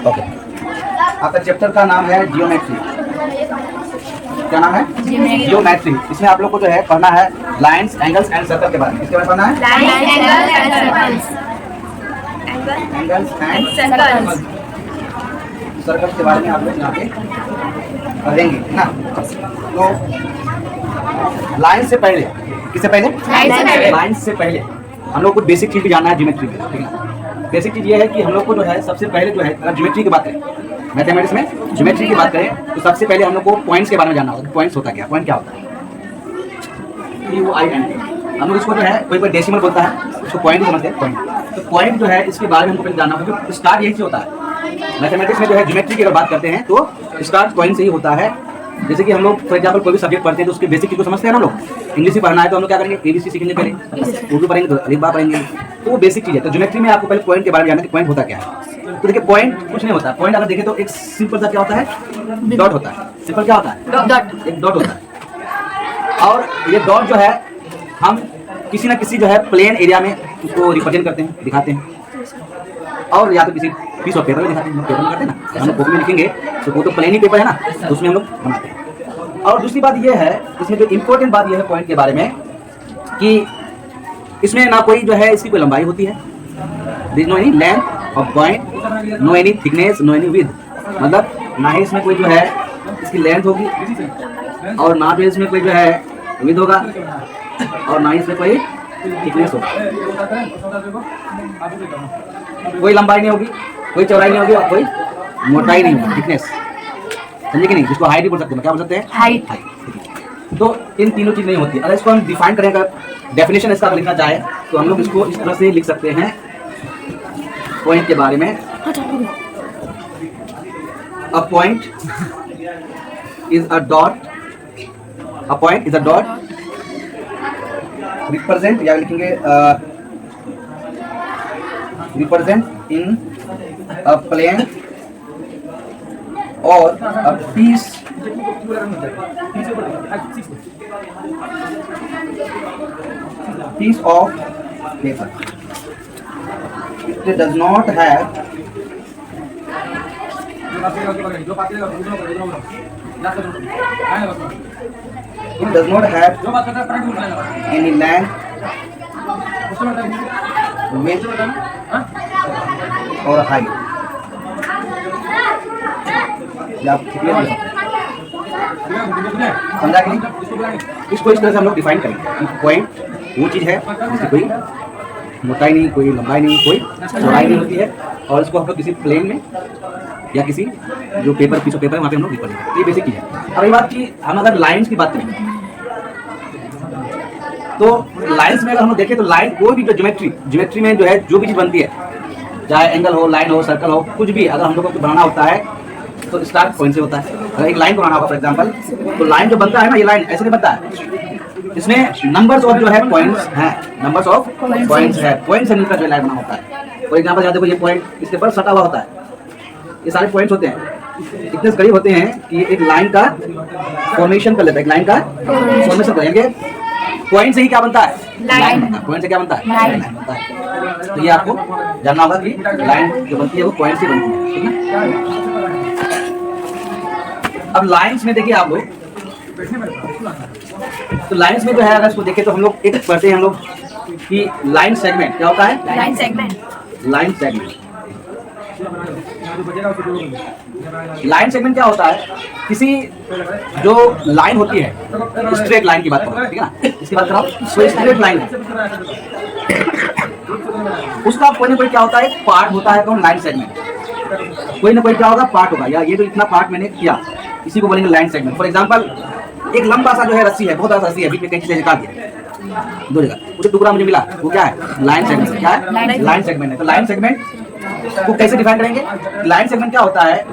Okay, आपका chapter का नाम है जियोमेट्री। क्या नाम है? जियोमेट्री। इसमें आप लोग को जो है पढ़ना है लाइंस, एंगल्स एंड सर्कल के बारे में। इसके बारे में पढ़ना है एंगल्स एंड सर्कल के बारे में आप लोग यहाँ पे पढ़ेंगे ना। तो लाइन से पहले, किससे पहले? लाइन से पहले हम लोग को बेसिक चीज भी जानना है ज्योमेट्री में, ठीक है। बेसिक चीज ये है कि हम लोग को जो है सबसे पहले जो है अगर ज्योमेट्री की बात करें, मैथमेटिक्स में ज्योमेट्री की बात करें तो सबसे पहले हम लोग को पॉइंट्स के बारे में जानना होगा। पॉइंट्स होता क्या? पॉइंट क्या होता है? POINT। हम लोग इसको जो है कोई डेसिमल बोलता है, इसको पॉइंट समझते हैं। पॉइंट, तो पॉइंट जो है इसके बारे में हमको पहले जानना होगा क्योंकि स्टार्ट यही से होता है। मैथमेटिक्स में जो है ज्योमेट्री की अगर बात करते हैं तो स्टार्ट पॉइंट से ही होता है। जैसे कि हम लोग फॉर एग्जाम्पल कोई भी सब्जेक्ट पढ़ते हैं तो उसके बेसिक चीज को समझते हैं ना लोग। इंग्लिश ही पढ़ना है तो हम लोग क्या करेंगे? ABC सीखेंगे पहले, उर्दू पढ़ेंगे तो अलिफ बा पढ़ेंगे, तो वो बेसिक चीज है। तो ज्योमेट्री में आपको पहले पॉइंट के बारे में जानना है कि पॉइंट होता क्या है। तो देखिए पॉइंट कुछ नहीं होता। पॉइंट अगर देखें तो एक सिंपल सा क्या होता है? डॉट होता है। सिंपल क्या होता है? डॉट। एक डॉट होता है। और ये डॉट जो है हम किसी ना किसी जो है प्लेन एरिया में उसको रिप्रेजेंट करते हैं, दिखाते हैं। और या तो किसी पीस ऑफ पेपर में दिखाते हैं, पेपर में करते हैं ना, हम लोग कॉपी में लिखेंगे तो वो तो प्लेन ही पेपर है ना, तो उसमें हम लोग बनाते हैं। और दूसरी बात यह है, इसमें जो इम्पोर्टेंट बात यह है पॉइंट के बारे में कि इसमें ना कोई जो है इसकी कोई लंबाई होती है, there is no any length of point, no any thickness, no any width. मतलब ना ही इसमें कोई जो है इसकी लेंथ होगी और ना जो इसमें कोई जो है विड्थ होगा और ना ही इसमें कोई थिकनेस होगा। कोई लंबाई नहीं होगी, कोई चौड़ाई नहीं होगी और कोई मोटाई नहीं होगी, थिकनेस, समझे कि नहीं? जिसको हाइट भी बोल सकते हैं। क्या बोल सकते हैं? हाइट। तो इन तीनों चीज नहीं होती। अगर इसको हम डिफाइन करें, अगर डेफिनेशन इसका लिखना चाहे तो हम लोग इसको इस तरह से लिख सकते हैं पॉइंट के बारे में। A point is a dot, a point is a dot represent, या लिखेंगे रिप्रेजेंट इन अ प्लेन और a piece of paper. It does not have any length, width or height. समझा कि नहीं? इसको इस तरह से हम लोग डिफाइन करेंगे। पॉइंट वो चीज़ है जिसकी कोई मोटाई नहीं, कोई लंबाई नहीं, कोई चौड़ाई नहीं होती है और इसको हम लोग किसी प्लेन में या किसी जो पेपर, पीस ऑफ पेपर है वहाँ पे हम लोग लिख पाएंगे। ये बेसिक चीज़ है। अब ये बात की हम अगर लाइंस की बात करें तो लाइंस में अगर हम लोग देखें तो लाइन कोई भी जो ज्योमेट्री में जो है जो भी चीज़ बनती है, चाहे एंगल हो, लाइन हो, सर्कल हो, कुछ भी अगर हम लोग को बनाना होता है तो स्टार्ट पॉइंट से होता है। अगर एक लाइन बनाना होगा फॉर एग्जांपल, तो लाइन जो बनता है ना, ये लाइन ऐसे नहीं बनता है, इसमें नंबर्स ऑफ जो है पॉइंट्स हैं, नंबर्स ऑफ पॉइंट्स है, पॉइंट से मिलकर जो लाइन बना होता है। फॉर एग्जांपल यहाँ देखो ये पॉइंट इसके ऊपर सटा हुआ होता है, ये सारे पॉइंट्स होते हैं, इतने करीब होते हैं कि एक लाइन का फॉर्मेशन कर लेता है, एक लाइन का फॉर्मेशन करेंगे। पॉइंट से ही क्या बनता है? लाइन बनता है। पॉइंट से क्या बनता है? लाइन बनता है। तो ये आपको जानना होगा कि लाइन जो बनती है वो पॉइंट से बनती है, ठीक है। अब लाइंस में देखिए आप लोग, तो लाइंस में जो है अगर इसको देखें तो हम लोग एक पढ़ते हैं हम लोग कि लाइन सेगमेंट क्या होता है? Line segment. Line segment, line segment क्या होता है? किसी जो लाइन होती है, स्ट्रेट लाइन की बात करो, ठीक है ना, इसकी बात करो, कोई स्ट्रेट लाइन है, उसका कोई ना कोई क्या होता है? एक पार्ट होता है कौन? Line segment. कोई ना कोई क्या होगा? पार्ट होगा, या ये तो इतना पार्ट मैंने किया, इसी को बोलेंगे लाइन सेगमेंट। फॉर एग्जांपल एक लंबा सा जो है रस्सी है, बहुत बड़ा रस्सी है, बीच में कहीं से काट दिया दो जगह, उसे टुकड़ा मुझे मिला, वो क्या है? Line segment. क्या है? लाइन सेगमेंट है। तो लाइन सेगमेंट को कैसे डिफाइन करेंगे? लाइन सेगमेंट क्या होता है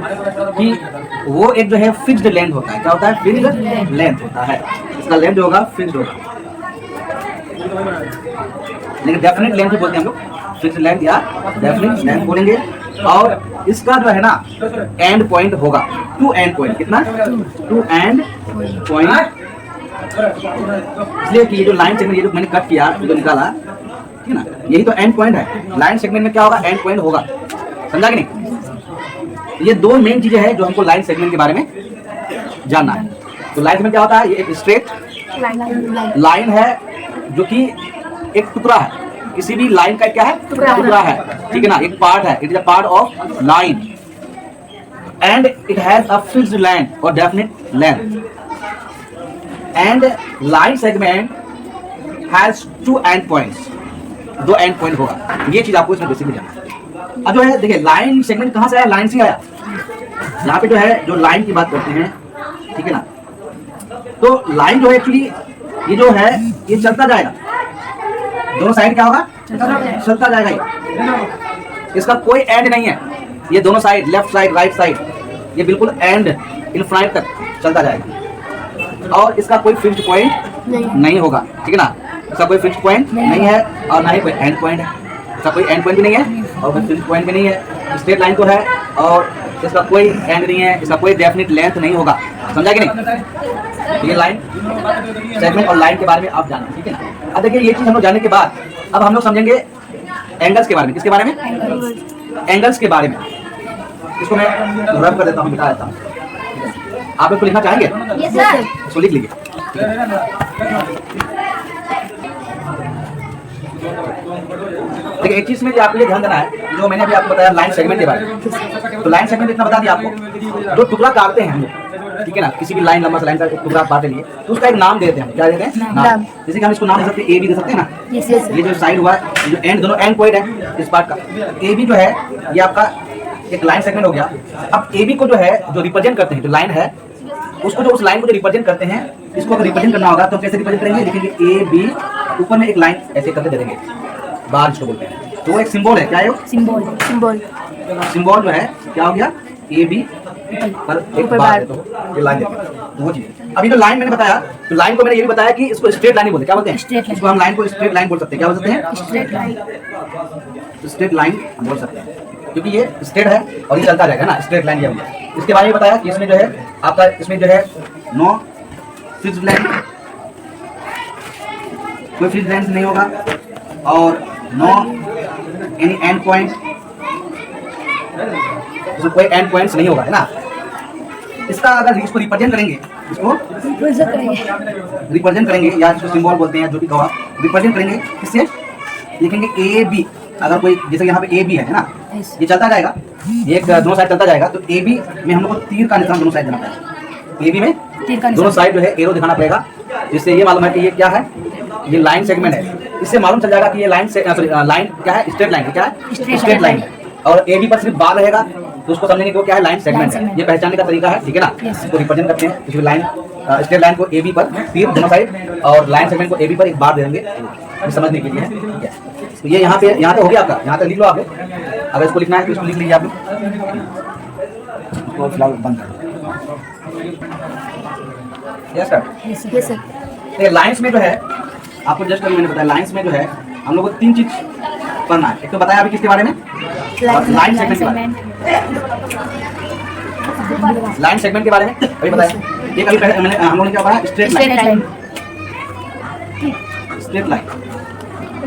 कि वो एक जो है फिक्स्ड लेंथ होता है। क्या होता है? फिक्स्ड लेंथ होता है। इसका लेंथ जो होगा फिक्स्ड होगा, लेकिन डेफिनेट लेंथ भी बोलते हैं हम लोग, फिक्स्ड लेंथ या डेफिनेट लेंथ बोलेंगे। और इसका जो है ना एंड पॉइंट होगा, टू एंड पॉइंट। कितना? Two end point. इसलिए कि ये जो लाइन सेगमेंट, ये जो मैंने कट किया, जो निकाला, ठीक है ना, यही तो एंड पॉइंट है। लाइन सेगमेंट में क्या होगा? एंड पॉइंट होगा। समझा कि नहीं? ये दो मेन चीजें हैं जो हमको लाइन सेगमेंट के बारे में जानना है। तो लाइन सेगमेंट क्या होता है? ये एक स्ट्रेट लाइन है जो कि एक टुकड़ा है, किसी भी लाइन का क्या है? टुकड़ा है, ठीक है ना, एक पार्ट है। It is a part of line and it has a fixed length और definite length and line segment has two end points, दो एंड पॉइंट होगा। ये चीज आपको इसमें बेसिकली जानना है। अब जो है देखिए लाइन सेगमेंट कहां से आया? लाइन से आया। यहाँ पे जो है जो लाइन की बात करते हैं, ठीक है ना, तो लाइन जो है एक्चुअली ये जो है ये चलता जाएगा, दोनों साइड क्या होगा? चलता जाएगा। ये इसका कोई एंड नहीं है, ये दोनों side left side right side ये बिल्कुल एंड इनफाइनाइट तक चलता जाएगा और इसका कोई फिक्स्ड पॉइंट नहीं होगा, ठीक है ना। इसका कोई फिक्स्ड पॉइंट नहीं है और ना ही कोई एंड पॉइंट है। इसका कोई एंड पॉइंट भी नहीं है और कोई फिक्स्ड पॉइंट भी नहीं है। स्ट्रेट लाइन तो है और इसका कोई एंड नहीं है, इसका कोई डेफिनेट लेंथ नहीं होगा। समझा कि नहीं? ये लाइन सेगमेंट और लाइन के बारे में आप जाना, ठीक है ना। अब देखिए ये चीज हम लोग जानने के बाद अब हम लोग समझेंगे एंगल्स के बारे में। किसके बारे में? एंगल्स के बारे में। इसको मैं रब कर देता हूँ, मिटा देता हूँ। आप लोग को लिखना चाहेंगे? Yes sir. इसको लिख लीजिए। देखिए एक चीज में आपको ये ध्यान देना है, जो मैंने अभी आपको बताया लाइन सेगमेंट के बारे में। तो लाइन सेगमेंट इतना बता दिया आपको, जो टुकड़ा काटते हैं हम लोग, ठीक है ना, किसी भी लाइन लंबा लाइन का टुकड़ा काटने लिए तो उसका एक नाम देते हैं। क्या देते हैं? नाम। जैसे कि हम इसको नाम दे सकते हैं, ए बी दे सकते हैं ना। ये जो साइड हुआ है, जो एंड, दोनों एंड पॉइंट है इस पार्ट का, ए बी जो है ये आपका एक लाइन सेगमेंट हो गया। अब ए बी को जो है जो रिप्रेजेंट करते हैं, जो लाइन है उसको, जो उस लाइन को जो रिप्रेजेंट करते हैं, इसको अगर रिप्रेजेंट करना होगा तो कैसे रिप्रेजेंट करेंगे? लिखेंगे ए बी, ऊपर में एक लाइन ऐसे करके दे देंगे, बार इसको बोलते हैं। तो वो एक सिंबल है। क्या है वो? सिंबल। सिंबल जो है क्या हो गया? ए बी पर एक बार तो ये लाइन देते हैं, तो वो चीज। अभी तो लाइन मैंने बताया, तो लाइन को मैंने ये भी बताया कि इसको स्ट्रेट लाइन बोलते हैं। क्या बोलते हैं? इसको हम लाइन को स्ट्रेट लाइन बोल सकते हैं। क्या बोल सकते हैं? Straight line. स्ट्रेट लाइन बोल सकते हैं क्योंकि ये स्ट्रेट है और ये चलता रहेगा ना, स्ट्रेट लाइन ये हो गया। इसके बारे में बताया कि इसमें जो है आपका, इसमें जो है नो फिक्स्ड लेंथ, कोई फिक्स्ड लेंथ नहीं होगा और नो एनी एंड पॉइंट, इसमें कोई एंड पॉइंट्स नहीं होगा, है ना। इसका अगर इसको रिप्रेजेंट करेंगे, इसको रिप्रेजेंट करेंगे या इसको सिंबल बोलते हैं, जो भी कहा रिप्रेजेंट करेंगे, किससे? लिखेंगे ए बी। अगर कोई जैसे यहाँ पे ए बी है ना, ये चलता जाएगा, एक दोनों साइड चलता जाएगा, तो ए बी में हम लोग को तीर का निशान दोनों साइड देना पड़ेगा। ए बी में दोनों साइड जो है एरो दिखाना पड़ेगा, जिससे ये मालूम है कि ये क्या है, ये लाइन सेगमेंट है। इससे मालूम चल जाएगा कि ये लाइन से लाइन क्या है? स्ट्रेट लाइन है। क्या है? स्ट्रेट लाइन है। और ए बी पर सिर्फ बार रहेगा तो उसको समझेंगे कि वो क्या है? लाइन सेगमेंट है। ये पहचानने का तरीका है, ठीक है ना। इसको रिप्रेजेंट करते हैं, इसको लाइन स्ट्रेट लाइन को ए बी पर तीर दोनों साइड और लाइन सेगमेंट को ए बी पर एक बार दे देंगे, समझने के लिए, ठीक है। तो ये यहाँ पे हो गया आपका, यहाँ तक लिख लो आप। अगर इसको लिखना है तो इसको लिख लीजिए आप लोग, फिलहाल बंद कर। Yes sir. Yes sir. Lines में जो है आपको जस्ट अभी मैंने बताया, लाइंस में जो है हम लोग को तीन चीज पढ़ना है। एक तो बताया अभी किसके बारे में? लाइन सेगमेंट के बारे में। लाइन सेगमेंट के बारे में अभी बताया। एक अभी मैंने हम लोगों ने क्या बताया? Straight line. Straight line.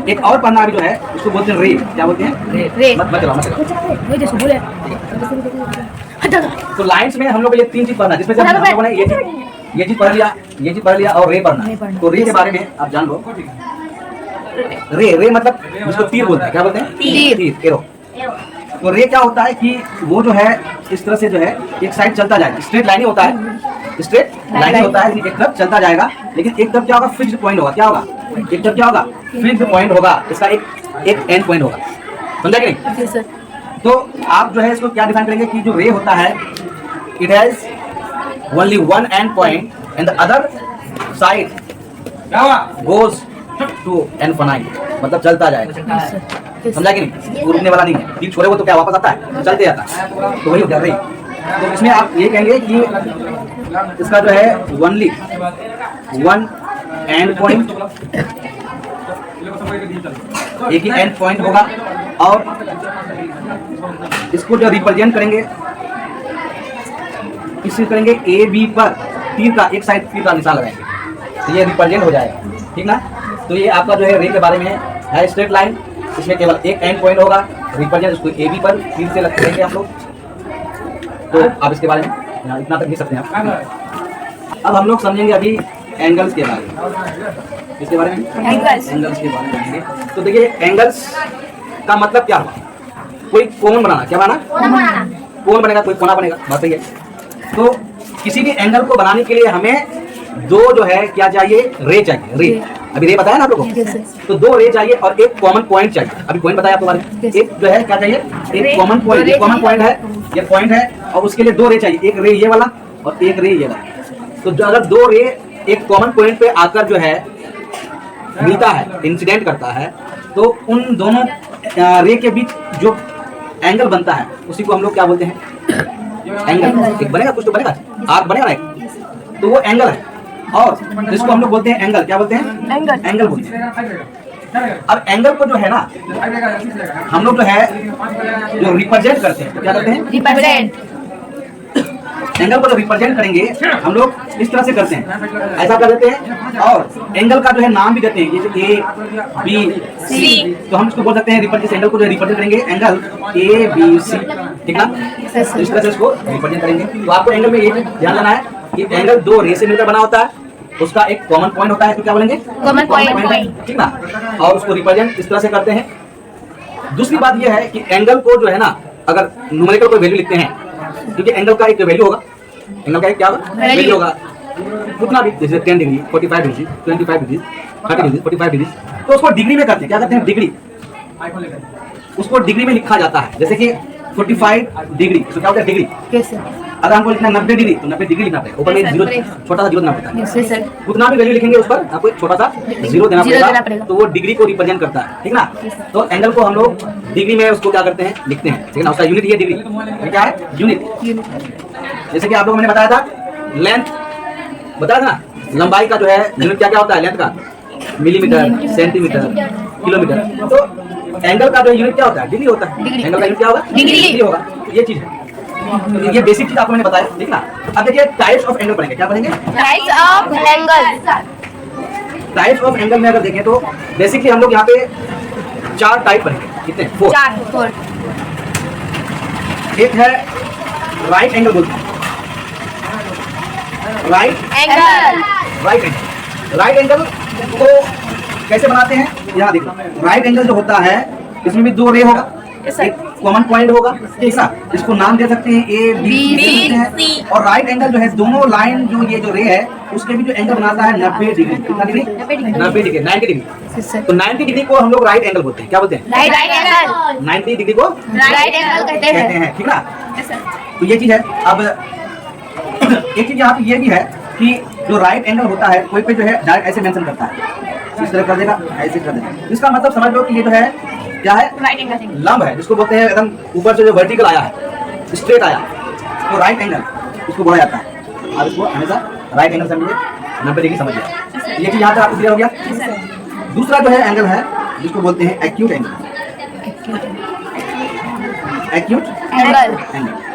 एक और पढ़ना अभी जो है उसको बोलते हैं रे। क्या बोलते हैं? रे। मत बताओ। तो लाइंस में हम लोग को ये तीन चीज पढ़ना है, जिसमें से हम लोगों ने ये चीज पढ़ लिया, ये चीज पढ़ लिया और रे पढ़ना है। तो रे के बारे में आप जान लो। रे मतलब जिसको तीर बोलते हैं। क्या बोलते हैं? तीर, एरो। तो रे क्या होता है कि वो जो है इस तरह से जो है एक साइड चलता जाएगा, स्ट्रेट लाइन ही होता है, स्ट्रेट लाइन ही होता है, एक तरफ चलता जाएगा, लेकिन एक तरफ क्या होगा? फिक्स्ड पॉइंट होगा। क्या होगा? एक तरफ क्या होगा? फिक्स्ड पॉइंट होगा, इसका एक एंड पॉइंट होगा। समझा कि नहीं? सर। तो आप जो है इसको क्या डिफाइन करेंगे कि जो रे होता है, it has only one end point and the other side goes to infinite, मतलब चलता जाएगा। समझा कि नहीं? वो रुकने वाला नहीं है। तीर छोड़े वो तो क्या वापस आता है? तो चलते जाता है। तो वही हो गया रे। तो इसमें आप ये कहेंगे कि इसका जो है ओनली वन एंड पॉइंट, एक ही एंड पॉइंट होगा और इसको जो रिप्रेजेंट करेंगे, इसे करेंगे ए बी पर तीर का एक साइड तीर का निशान लगाएंगे, तो ये रिप्रेजेंट हो जाएगा, ठीक ना। तो ये आपका जो है रे के बारे में है स्ट्रेट लाइन, इसमें केवल एक एंड पॉइंट होगा, रिप्रेजेंट उसको ए बी पर तीर से लगाएंगे आप लोग। तो आप इसके बारे में इतना तक लिख सकते हैं आप। अब हम लोग समझेंगे अभी एंगल्स के बारे में। इसके बारे में एंगल्स के बारे में जानेंगे। तो देखिए एंगल्स का मतलब क्या हुआ, कोई कोण बनाना, क्या बनाना, कोण बनेगा, कोई कोना बनेगा, बात सही है। तो किसी भी एंगल को बनाने के लिए हमें दो जो है क्या चाहिए, रे चाहिए, रे। अभी रे बताया ना आप लोगों को, तो दो रे चाहिए और एक कॉमन पॉइंट चाहिए। अभी पॉइंट बताया आपको बारे में, एक जो है क्या चाहिए, एक कॉमन पॉइंट। ये कॉमन पॉइंट है, ये पॉइंट है, और उसके लिए दो रे चाहिए, एक रे ये वाला और एक रे ये वाला। तो जो अगर दो रे एक कॉमन पॉइंट पे आकर जो है मिलता है, इंसिडेंट करता है, तो उन दोनों रे के बीच जो एंगल बनता है उसी को हम लोग क्या बोलते हैं, एंगल। एक बनेगा, कुछ तो बनेगा, आर्क बनेगा ना एक, तो वो एंगल है। और जिसको हम लोग बोलते हैं एंगल, क्या बोलते हैं, एंगल बोलते हैं। अब एंगल को जो है ना हम लोग जो है जो रिप्रेजेंट करते हैं, तो क्या करते हैं, रिप्रेजेंट। एंगल को जो रिप्रेजेंट करेंगे हम लोग इस तरह से करते हैं, ऐसा कर देते हैं। और एंगल का जो है नाम भी देते हैं, जैसे ए बी सी। तो हम इसको बोल सकते हैं रिप्रेजेंट, एंगल को जो रिप्रेजेंट करेंगे एंगल ए बी सी, ठीक ना। इस तरह से इसको रिप्रेजेंट करेंगे। तो आपको एंगल में ये ध्यान देना है कि एंगल दो रे से मिलकर बना होता है, उसका एक कॉमन पॉइंट होता है, तो क्या बोलेंगे, कॉमन पॉइंट, ठीक ना। और उसको रिप्रेजेंट इस तरह से करते हैं। दूसरी बात यह है कि एंगल को जो है ना अगर न्यूमेरिकल कोई वैल्यू लिखते हैं, क्योंकि एंगल का एक वैल्यू होगा, एंगल का एक क्या होगा, वैल्यू होगा, कितना भी, जैसे 10 degree, 45 degree, 25 degree, 30 degree, 45 degree, तो उसको डिग्री में करते हैं, क्या करते हैं, डिग्री। उसको डिग्री में लिखा जाता है, जैसे कि 45 डिग्री, तो क्या होता है, डिग्री। कैसे? अगर हमको लिखना 90 डिग्री, तो 90 डिग्री लिखना पड़ेगा, ऊपर में जीरो, छोटा सा जीरो देना पड़ता है। उतना भी वैल्यू लिखेंगे उस पर आपको एक छोटा सा जीरो देना पड़ेगा, तो वो डिग्री को रिप्रेजेंट करता है, ठीक ना। तो एंगल को हम लोग डिग्री में उसको क्या करते हैं, लिखते हैं, ठीक ना। उसका यूनिट ये डिग्री, ये क्या है, यूनिट। जैसे कि आप लोगों ने बताया था लेंथ, बताया था ना, लंबाई का जो है यूनिट क्या क्या होता है, लेंथ का मिलीमीटर, सेंटीमीटर, किलोमीटर। तो एंगल का जो यूनिट क्या होता है, डिग्री होता है। एंगल का यूनिट क्या होगा, डिग्री होगा। ये चीज है, तो ये बेसिक चीज आपको मैंने बताया, ठीक ना। अब देखिए टाइप्स ऑफ एंगल पढ़ेंगे, क्या पढ़ेंगे, types of angle. Types of angle में अगर देखें तो बेसिकली हम लोग यहाँ पे 4 टाइप पढ़ेंगे, कितने, 4। एक है राइट एंगल बोलते हैं, राइट एंगल। राइट एंगल को कैसे बनाते हैं, यहाँ देखो। राइट एंगल जो होता है इसमें भी 2 रे होगा, एक कॉमन पॉइंट होगा, ठीक है। इसको नाम दे सकते हैं ए बी सी। और राइट एंगल जो है दोनों लाइन जो ये जो रे है उसके भी जो एंगल बनाता है 90 डिग्री, कितना डिग्री, 90 डिग्री, 90 डिग्री। तो 90 डिग्री को हम लोग राइट एंगल बोलते हैं, क्या बोलते हैं, राइट एंगल। 90 डिग्री को राइट एंगल कहते हैं, ठीक ना। तो ये चीज है। अब एक चीज यहाँ पे ये भी है कि जो राइट एंगल होता है कोई पे जो है डायरेक्ट ऐसे मेंशन करता है, इस तरह कर देगा, ऐसे कर देगा। इसका मतलब समझ लो कि ये जो है क्या है, राइट एंगल, लंब है, जिसको बोलते हैं एकदम ऊपर से जो वर्टिकल आया है, स्ट्रेट आया, तो राइट एंगल इसको बोला जाता है। आप इसको हमेशा राइट एंगल समझिए, 90 डिग्री समझिए। ये चीज यहाँ तक आपको क्लियर हो गया। दूसरा जो है एंगल है जिसको बोलते हैं एक्यूट एंगल, एक्यूट एंगल।